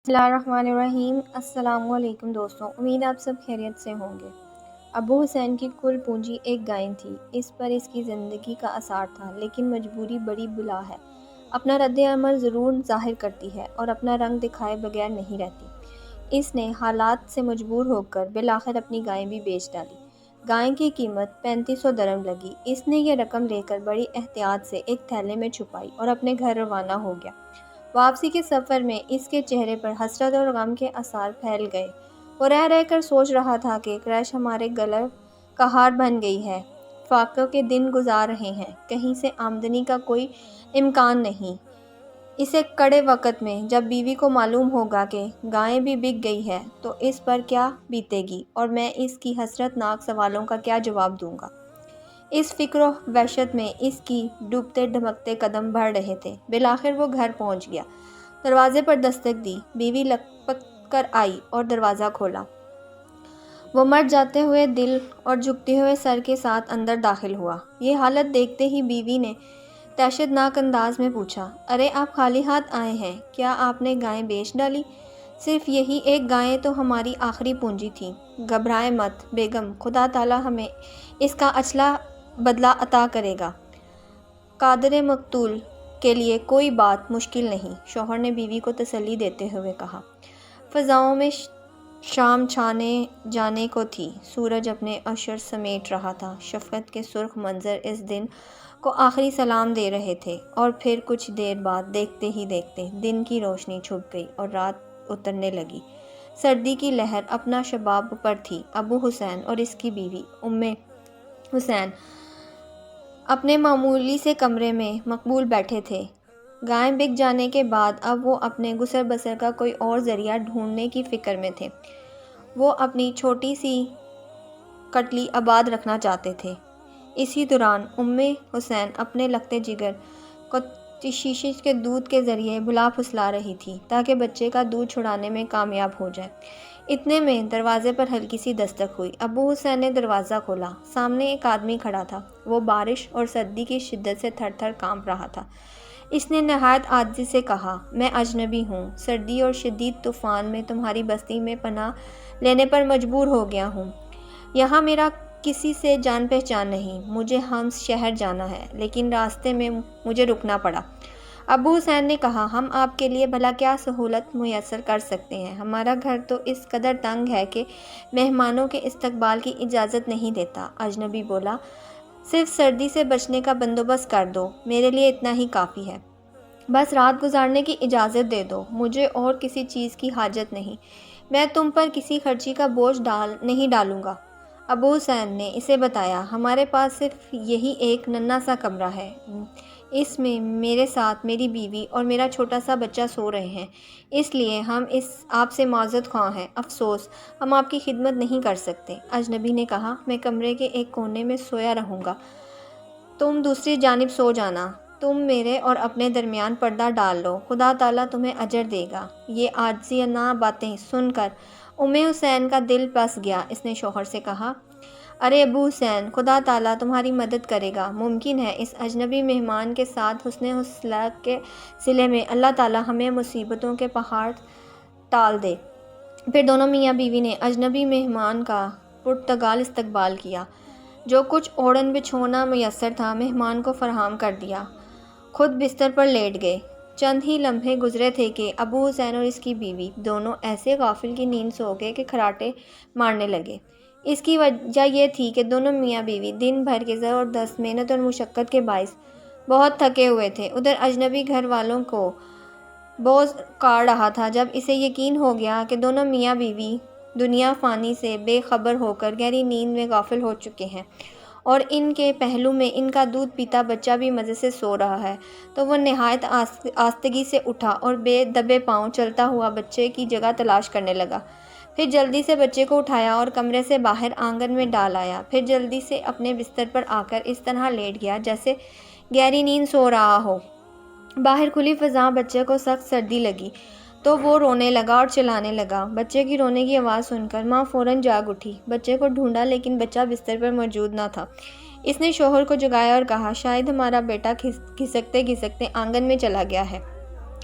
بسم اللہ الرحمن الرحیم۔ السلام علیکم دوستوں، امید آپ سب خیریت سے ہوں گے۔ ابو حسین کی کل پونجی ایک گائے تھی۔ اس پر اس کی زندگی کا اثار تھا، لیکن مجبوری بڑی بلا ہے، اپنا رد عمل ضرور ظاہر کرتی ہے اور اپنا رنگ دکھائے بغیر نہیں رہتی۔ اس نے حالات سے مجبور ہو کر بالآخر اپنی گائے بھی بیچ ڈالی۔ گائے کی قیمت 3500 درم لگی۔ اس نے یہ رقم لے کر بڑی احتیاط سے ایک تھیلے میں چھپائی اور اپنے گھر روانہ ہو گیا۔ واپسی کے سفر میں اس کے چہرے پر حسرت اور غم کے آثار پھیل گئے۔ وہ رہ رہ کر سوچ رہا تھا کہ کریش ہمارے گلے کا ہار بن گئی ہے، فاقوں کے دن گزار رہے ہیں، کہیں سے آمدنی کا کوئی امکان نہیں۔ اسے کڑے وقت میں جب بیوی کو معلوم ہوگا کہ گائے بھی بک گئی ہے تو اس پر کیا بیتے گی، اور میں اس کی حسرت ناک سوالوں کا کیا جواب دوں گا۔ اس فکر و وحشت میں اس کی ڈوبتے دھمکتے قدم بڑھ رہے تھے۔ بالآخر وہ گھر پہنچ گیا، دروازے پر دستک دی۔ بیوی لپک کر آئی اور دروازہ کھولا۔ وہ مر جاتے ہوئے دل اور جھکتے ہوئے سر کے ساتھ اندر داخل ہوا۔ یہ حالت دیکھتے ہی بیوی نے دہشت ناک انداز میں پوچھا، ارے آپ خالی ہاتھ آئے ہیں، کیا آپ نے گائے بیچ ڈالی؟ صرف یہی ایک گائے تو ہماری آخری پونجی تھی۔ گھبرائے مت بیگم، خدا تعالیٰ ہمیں اس کا اچھلا بدلہ عطا کرے گا۔ قادر مقتول کے لیے کوئی بات مشکل نہیں، شوہر نے بیوی کو تسلی دیتے ہوئے کہا۔ فضاؤں میں شام چھانے جانے کو تھی، سورج اپنے عشر سمیٹ رہا تھا۔ شفقت کے سرخ منظر اس دن کو آخری سلام دے رہے تھے، اور پھر کچھ دیر بعد دیکھتے ہی دیکھتے دن کی روشنی چھپ گئی اور رات اترنے لگی۔ سردی کی لہر اپنا شباب پر تھی۔ ابو حسین اور اس کی بیوی ام حسین اپنے معمولی سے کمرے میں مقبول بیٹھے تھے۔ گائے بک جانے کے بعد اب وہ اپنے گزر بسر کا کوئی اور ذریعہ ڈھونڈنے کی فکر میں تھے۔ وہ اپنی چھوٹی سی کٹلی آباد رکھنا چاہتے تھے۔ اسی دوران ام حسین اپنے لگتے جگر کو شیشے کے دودھ کے ذریعے بھلا پھسلا رہی تھی تاکہ بچے کا دودھ چھڑانے میں کامیاب ہو جائے۔ اتنے میں دروازے پر ہلکی سی دستک ہوئی۔ ابو حسین نے دروازہ کھولا۔ سامنے ایک آدمی کھڑا تھا۔ وہ بارش اور سردی کی شدت سے تھر تھر کانپ رہا تھا۔ اس نے نہایت عاجزی سے کہا، میں اجنبی ہوں، سردی اور شدید طوفان میں تمہاری بستی میں پناہ لینے پر مجبور ہو گیا ہوں۔ یہاں میرا کسی سے جان پہچان نہیں، مجھے حمص شہر جانا ہے، لیکن راستے میں مجھے رکنا پڑا۔ ابو حسین نے کہا، ہم آپ کے لیے بھلا کیا سہولت میسر کر سکتے ہیں؟ ہمارا گھر تو اس قدر تنگ ہے کہ مہمانوں کے استقبال کی اجازت نہیں دیتا۔ اجنبی بولا، صرف سردی سے بچنے کا بندوبست کر دو، میرے لیے اتنا ہی کافی ہے۔ بس رات گزارنے کی اجازت دے دو، مجھے اور کسی چیز کی حاجت نہیں، میں تم پر کسی خرچی کا بوجھ نہیں ڈالوں گا۔ ابو حسین نے اسے بتایا، ہمارے پاس صرف یہی ایک ننھا سا کمرہ ہے، اس میں میرے ساتھ میری بیوی اور میرا چھوٹا سا بچہ سو رہے ہیں، اس لیے ہم آپ سے معذرت خواہ ہیں، افسوس ہم آپ کی خدمت نہیں کر سکتے۔ اجنبی نے کہا، میں کمرے کے ایک کونے میں سویا رہوں گا، تم دوسری جانب سو جانا۔ تم میرے اور اپنے درمیان پردہ ڈال لو، خدا تعالیٰ تمہیں اجر دے گا۔ یہ عاجزانہ باتیں سن کر ام حسین کا دل پس گیا۔ اس نے شوہر سے کہا، ارے ابو حسین، خدا تعالیٰ تمہاری مدد کرے گا۔ ممکن ہے اس اجنبی مہمان کے ساتھ حسن سلوک کے صلے میں اللہ تعالیٰ ہمیں مصیبتوں کے پہاڑ ٹال دے۔ پھر دونوں میاں بیوی نے اجنبی مہمان کا پرتگال استقبال کیا۔ جو کچھ اوڑھن بچھونا میسر تھا مہمان کو فراہم کر دیا، خود بستر پر لیٹ گئے۔ چند ہی لمحے گزرے تھے کہ ابو حسین اور اس کی بیوی دونوں ایسے غافل کی نیند سو گئے کہ خراٹے مارنے لگے۔ اس کی وجہ یہ تھی کہ دونوں میاں بیوی دن بھر کے زبردست محنت اور مشقت کے باعث بہت تھکے ہوئے تھے۔ ادھر اجنبی گھر والوں کو بوجھ کاٹ رہا تھا جب اسے یقین ہو گیا کہ دونوں میاں بیوی دنیا فانی سے بے خبر ہو کر گہری نیند میں غافل ہو چکے ہیں، اور ان کے پہلو میں ان کا دودھ پیتا بچہ بھی مزے سے سو رہا ہے، تو وہ نہایت آستگی سے اٹھا اور بے دبے پاؤں چلتا ہوا بچے کی جگہ تلاش کرنے لگا۔ پھر جلدی سے بچے کو اٹھایا اور کمرے سے باہر آنگن میں ڈال آیا۔ پھر جلدی سے اپنے بستر پر آ کر اس طرح لیٹ گیا جیسے گہری نیند سو رہا ہو۔ باہر کھلی فضا، بچے کو سخت سردی لگی تو وہ رونے لگا اور چلانے لگا۔ بچے کی رونے کی آواز سن کر ماں فوراً جاگ اٹھی، بچے کو ڈھونڈا لیکن بچہ بستر پر موجود نہ تھا۔ اس نے شوہر کو جگایا اور کہا، شاید ہمارا بیٹا کھسکتے کھسکتے آنگن میں چلا گیا ہے۔